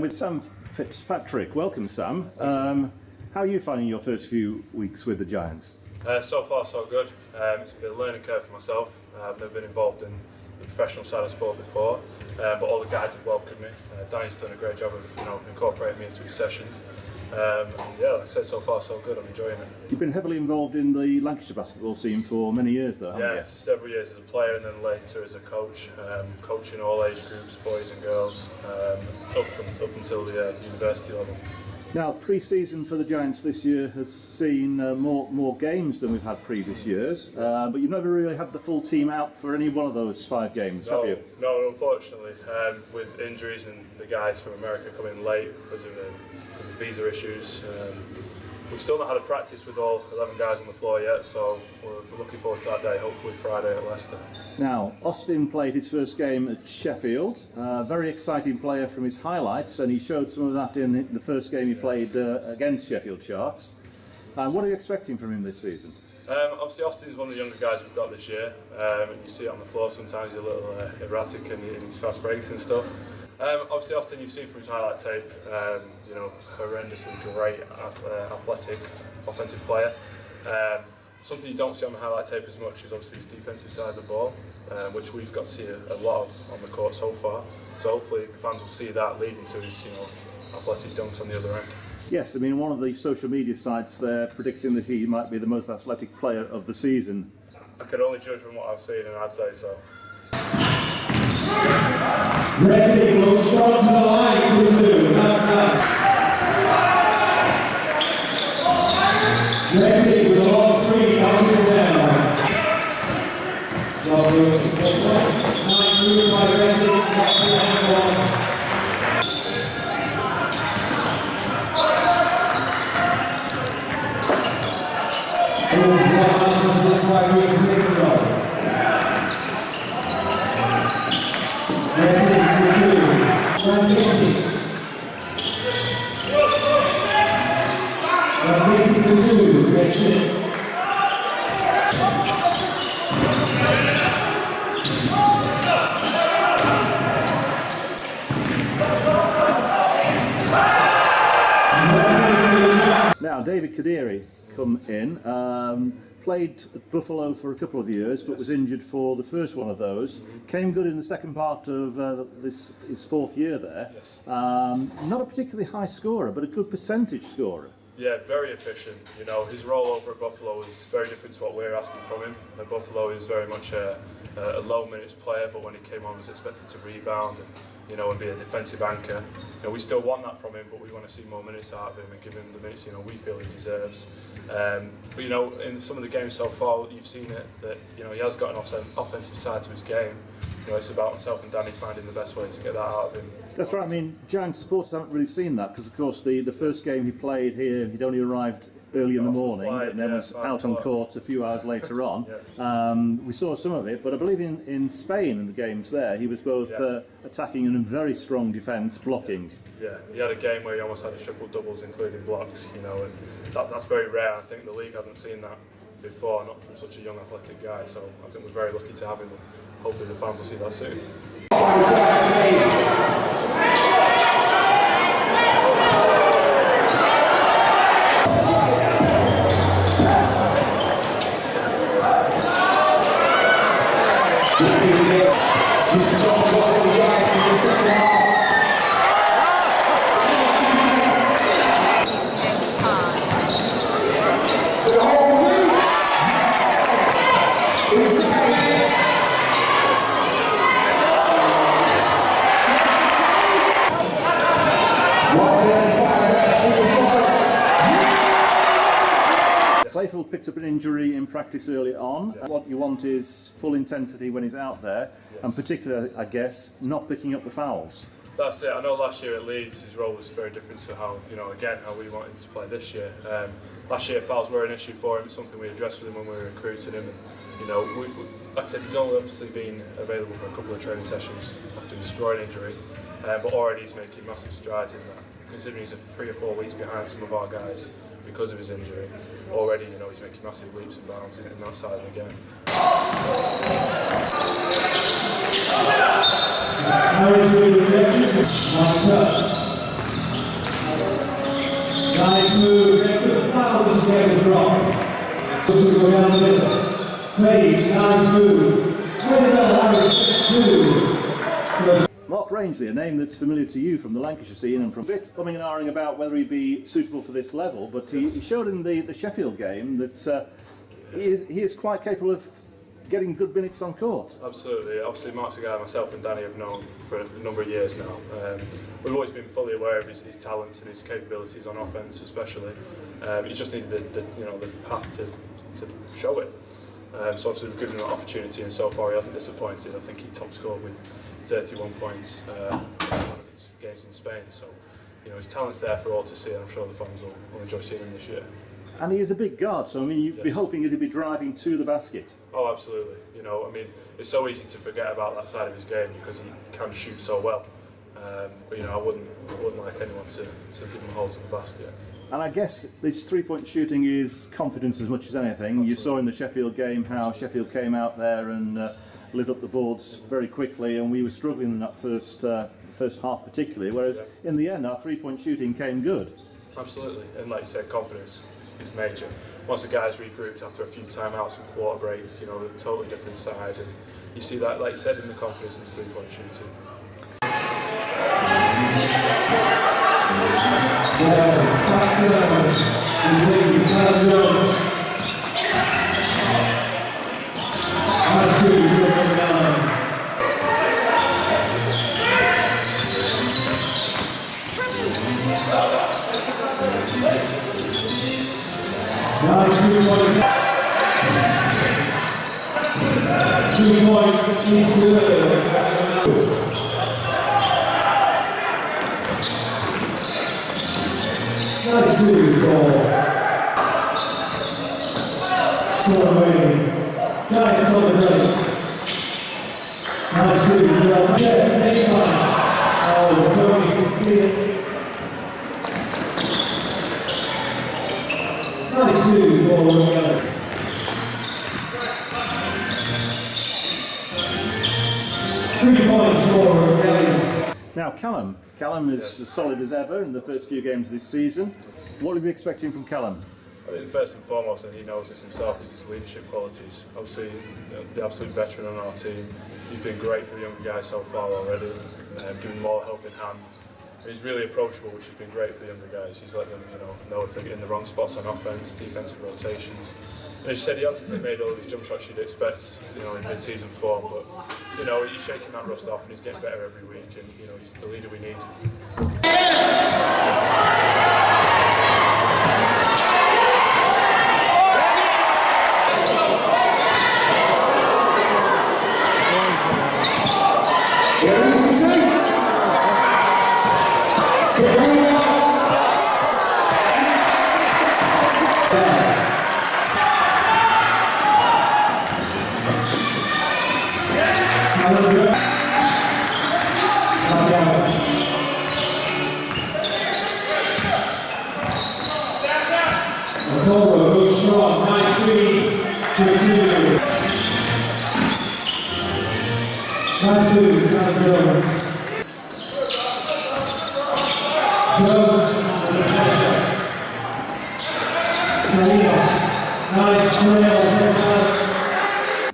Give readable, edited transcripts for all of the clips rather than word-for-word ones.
with Sam Fitzpatrick. Welcome, Sam. How are you finding your first few weeks with the Giants? So far, so good. It's been a learning curve for myself. I've never been involved in the professional side of sport before, but all the guys have welcomed me. Danny's done a great job of incorporating me into his sessions. Yeah, like I said, so far so good. I'm enjoying it. You've been heavily involved in the Lancashire basketball scene for many years, though, haven't you? Yeah, several years as a player and then later as a coach, coaching all age groups, boys and girls, up until the university level. Now, pre-season for the Giants this year has seen more games than we've had previous years, but you've never really had the full team out for any one of those 5 games, have you? No, unfortunately. With injuries and the guys from America coming late because of visa issues, we've still not had a practice with all 11 guys on the floor yet, so we're looking forward to that day, hopefully Friday at Leicester. Now, Austin played his first game at Sheffield. Very exciting player from his highlights, and he showed some of that in the first game he played against Sheffield Sharks. What are you expecting from him this season? Obviously, Austin's one of the younger guys we've got this year, and you see it on the floor sometimes he's a little erratic in his fast breaks and stuff. Obviously, Austin, you've seen from his highlight tape, horrendously great, athletic, offensive player. Something you don't see on the highlight tape as much is obviously his defensive side of the ball, which we've got to see a lot of on the court so far. So hopefully the fans will see that leading to his athletic dunks on the other end. Yes, I mean, one of the social media sites they're predicting that he might be the most athletic player of the season. I could only judge from what I've seen, and I'd say so. Ready, goes strong to the line for 2. That's Ready with a long 3, bouncing down. Well, goes to 4 points. 9 moves by Ready, that's the end 1. Now, David Kadiri come in, played at Buffalo for a couple of years, but was injured for the first one of those. Came good in the second part of his 4th year there. Yes. Not a particularly high scorer, but a good percentage scorer. Yeah, very efficient. His role over at Buffalo is very different to what we're asking from him. At Buffalo, he's very much a low minutes player, but when he came on, was expected to rebound and be a defensive anchor. We still want that from him, but we want to see more minutes out of him and give him the minutes we feel he deserves. But in some of the games so far, you've seen it that he has got an offensive side to his game. It's about myself and Danny finding the best way to get that out of him. That's right. I mean, Giants supporters haven't really seen that because, of course, the first game he played here, he'd only arrived early in the morning and then was out on court a few hours later on. Yes. We saw some of it, but I believe in Spain, in the games there, he was both attacking and in very strong defence, blocking. Yeah, he had a game where he almost had a triple doubles, including blocks. And that's very rare. I think the league hasn't seen that before, not from such a young athletic guy. So I think we're very lucky to have him. Hopefully the fans will see that soon. Clayfield picked up an injury in practice early on. Yeah. What you want is full intensity when he's out there, and particularly, I guess, not picking up the fouls. That's it. I know last year at Leeds his role was very different to how how we want him to play this year. Last year fouls were an issue for him. It's something we addressed with him when we were recruiting him. Like I said, he's only obviously been available for a couple of training sessions after his groin injury, but already he's making massive strides in that. Considering he's 3 or 4 weeks behind some of our guys because of his injury, already he's making massive leaps and bounds in that side of the game. No rejection, one touch. To go down the middle. Craig, nice move. Harris, 6-2. Mark Rangeley, a name that's familiar to you from the Lancashire scene and from a bit umming and ahhing about whether he'd be suitable for this level, but he showed in the Sheffield game that he is quite capable of getting good minutes on court. Absolutely. Obviously, Mark's a guy myself and Danny have known for a number of years now. We've always been fully aware of his talents and his capabilities on offence, especially. He just needed the path to show it. So obviously we've given him an opportunity, and so far he hasn't disappointed. I think he top scored with 31 points in one of his games in Spain. So his talent's there for all to see, and I'm sure the fans will enjoy seeing him this year. And he is a big guard, so I mean, you'd be hoping he'd be driving to the basket. Oh, absolutely. I mean, it's so easy to forget about that side of his game because he can shoot so well. But I wouldn't like anyone to give him a hold to the basket. And I guess this three-point shooting is confidence as much as anything. Absolutely. You saw in the Sheffield game how Sheffield came out there and lit up the boards very quickly, and we were struggling in that first half particularly, whereas in the end our three-point shooting came good. Absolutely, and like you said, confidence is major. Once the guys regrouped after a few timeouts and quarter breaks, a totally different side, and you see that, like you said, in the confidence in the three-point shooting. Two points, he's good. Nice move, ball. Score away. Giants on the break. Nice move, ball. Check, next time. Oh, Tony, see it. Nice move, ball. 3 points for Kelly. Now Callum is as solid as ever in the first few games this season. What are we expecting from Callum? I think first and foremost, and he knows this himself, is his leadership qualities. Obviously, the absolute veteran on our team. He's been great for the younger guys so far already, giving them all a helping hand. And he's really approachable, which has been great for the younger guys. He's let them, know if they're in the wrong spots on offense, defensive rotations. And as you said, he hasn't made all these jump shots you'd expect, in mid-season form. But he's shaking that rust off, and he's getting better every week. And he's the leader we need.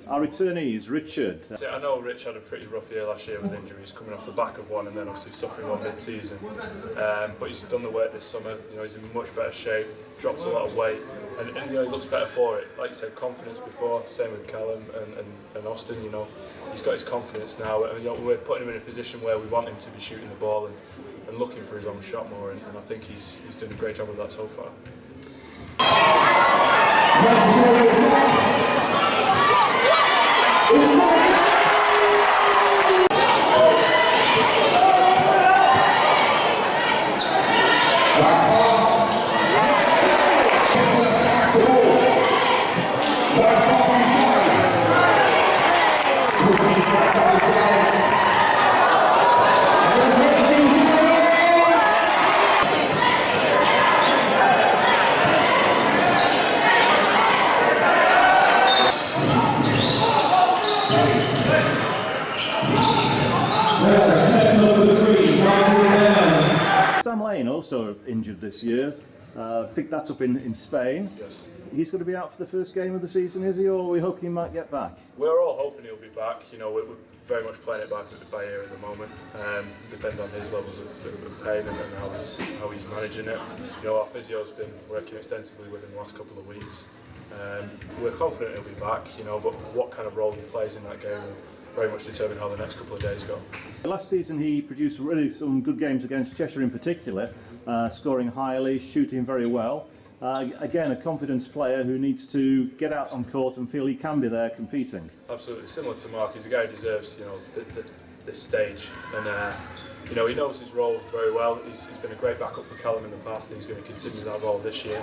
Our returnees, Richard. I know Rich had a pretty rough year last year with injuries, coming off the back of one and then obviously suffering one mid-season. But he's done the work this summer. He's in much better shape, dropped a lot of weight, and he looks better for it. Like you said, confidence before, same with Callum and Austin. He's got his confidence now, and we're putting him in a position where we want him to be shooting the ball and looking for his own shot more, and I think he's doing a great job of that so far. Sam Lane also injured this year. picked that up in Spain. Yes. He's going to be out for the first game of the season, is he, or are we hoping he might get back? We're all hoping he'll be back. You know, we're very much playing it by ear at the moment, depending on his levels of pain and how he's managing it. You know, our physio's been working extensively with him the last couple of weeks. We're confident he'll be back, you know, but what kind of role he plays in that game will very much determine how the next couple of days go. Last season he produced really some good games against Cheshire in particular, scoring highly, shooting very well. Again, a confidence player who needs to get out on court and feel he can be there competing. Absolutely, similar to Mark, he's a guy who deserves, you know, this stage, and you know, he knows his role very well. He's been a great backup for Callum in the past, and he's going to continue that role this year.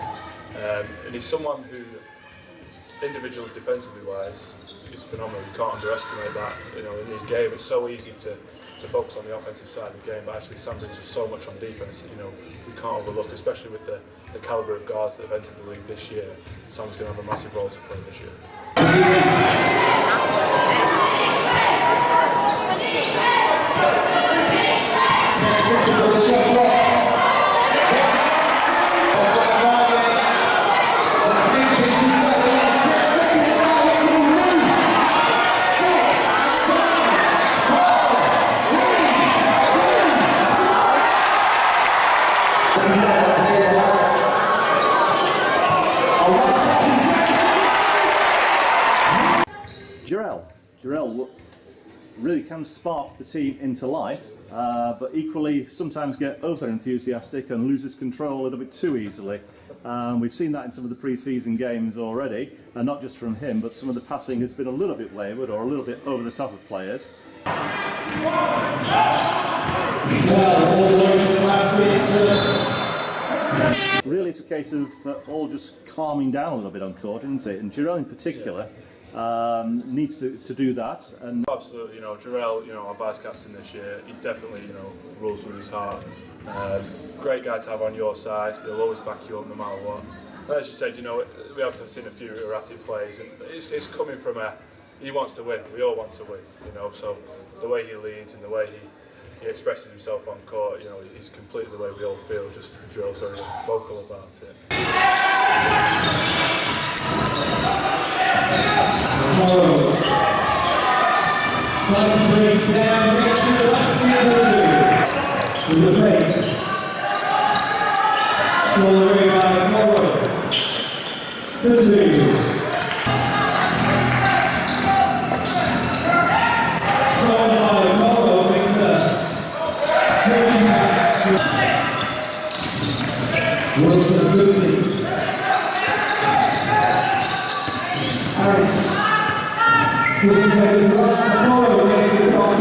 And he's someone who, individually defensively wise, is phenomenal. You can't underestimate that. You know, in his game, it's so easy to focus on the offensive side of the game, but actually Sam brings us so much on defence that, you know, we can't overlook, especially with the calibre of guards that have entered the league this year. Sam's going to have a massive role to play this year. Jarrell really can spark the team into life, but equally sometimes get over enthusiastic and loses control a little bit too easily. We've seen that in some of the pre-season games already, and not just from him, but some of the passing has been a little bit wayward or a little bit over the top of players. Really, it's a case of all just calming down a little bit on court, isn't it? And Jarrell in particular needs to do that. And absolutely, you know, Jarrell, you know, our vice captain this year, he definitely, you know, rules with his heart. Great guy to have on your side. He'll always back you up no matter what. And as you said, you know, we have seen a few erratic plays, and it's coming from he wants to win. We all want to win, you know. So the way he leads and the way he expresses himself on court, you know, he's completely the way we all feel. Just Jarrell's very vocal about it. Try to bring down next to the last with the fake. Stolen away by Morrow. 2-2. Stolen by Morrow makes Wilson quickly. Harris. Pushing back the drop. Morrow makes the drop.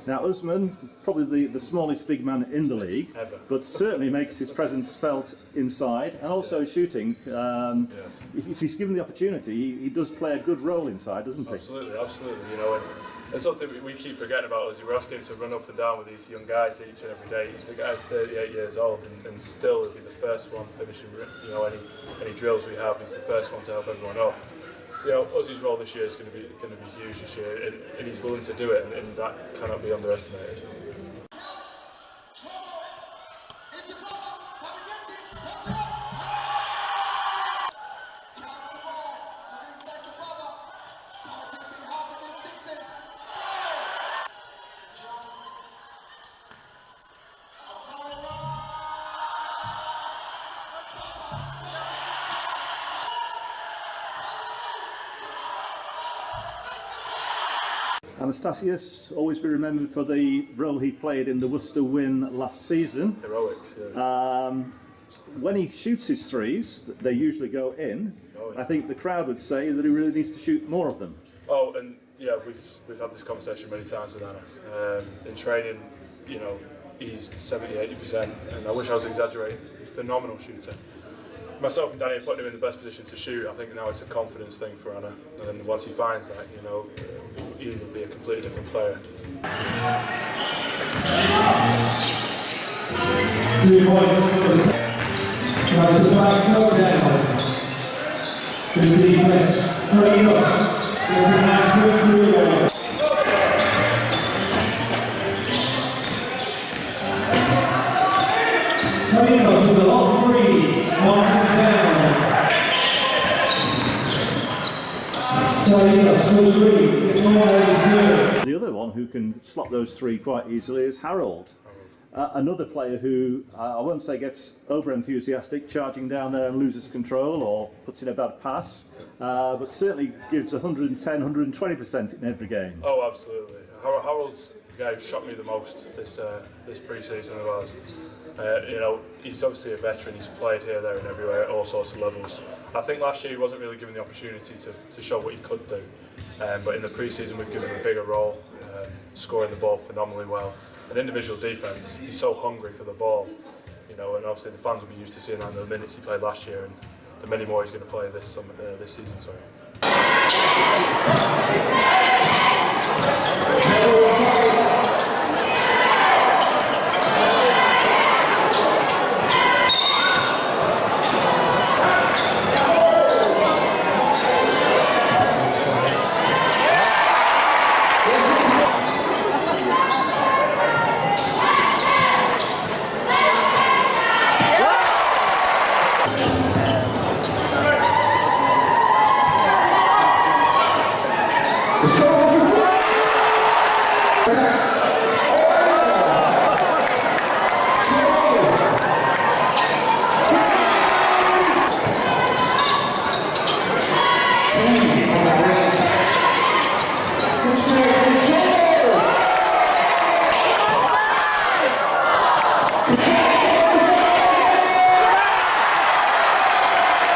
Now, Usman, probably the smallest big man in the league, ever, but certainly makes his presence felt inside, and also shooting. If he's given the opportunity, he does play a good role inside, doesn't he? Absolutely, absolutely. You know, and something we keep forgetting about is we're asking him to run up and down with these young guys each and every day. The guy's 38 years old, and still he'll be the first one finishing, you know, any drills we have. He's the first one to help everyone up. So, you know, Uzi's role this year is going to be huge this year, and he's willing to do it, and that cannot be underestimated. Anastasius, always be remembered for the role he played in the Worcester win last season. Heroics, yeah. When he shoots his threes, they usually go in. Oh, yeah. I think the crowd would say that he really needs to shoot more of them. Oh, and yeah, we've had this conversation many times with Anna. In training, you know, he's 70-80%, and I wish I was exaggerating. He's a phenomenal shooter. Myself and Danny are putting him in the best position to shoot. I think now it's a confidence thing for Anna, and once he finds that, you know, he will be a completely different player. 3 points. to try and come down. To the defense, Carlos. There's a nice breakthrough away. Carlos with the long three, marks it down. Carlos with three, it's more than his good. The other one who can slot those three quite easily is Harold. Another player who, I won't say gets over-enthusiastic, charging down there and loses control or puts in a bad pass, but certainly gives 110, 120% in every game. Oh, absolutely. Harold's the guy who shocked me the most this pre-season of ours. You know, he's obviously a veteran, he's played here, there and everywhere at all sorts of levels. I think last year he wasn't really given the opportunity to show what he could do, but in the pre-season we've given him a bigger role, scoring the ball phenomenally well. And individual defence, he's so hungry for the ball, you know, and obviously the fans will be used to seeing that in the minutes he played last year and the many more he's going to play this season. Sorry.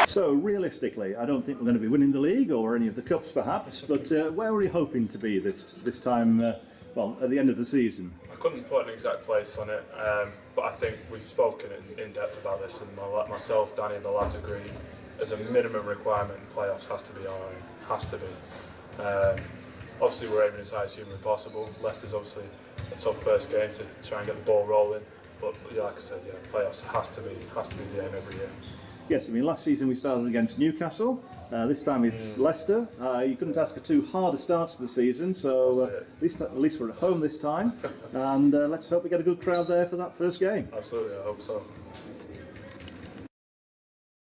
So realistically, I don't think we're going to be winning the league or any of the cups perhaps, but where are we hoping to be this time, well, at the end of the season? I couldn't put an exact place on it, but I think we've spoken in depth about this, and myself, Danny and the lads agree, as a minimum requirement in playoffs has to be our aim, has to be. Obviously we're aiming as high as humanly possible. Leicester's obviously a tough first game to try and get the ball rolling, but yeah, like I said, yeah, playoffs has to be the aim every year. Yes, I mean last season we started against Newcastle, this time it's Leicester. You couldn't ask for two harder starts to the season, so at least we're at home this time, and let's hope we get a good crowd there for that first game. Absolutely, I hope so.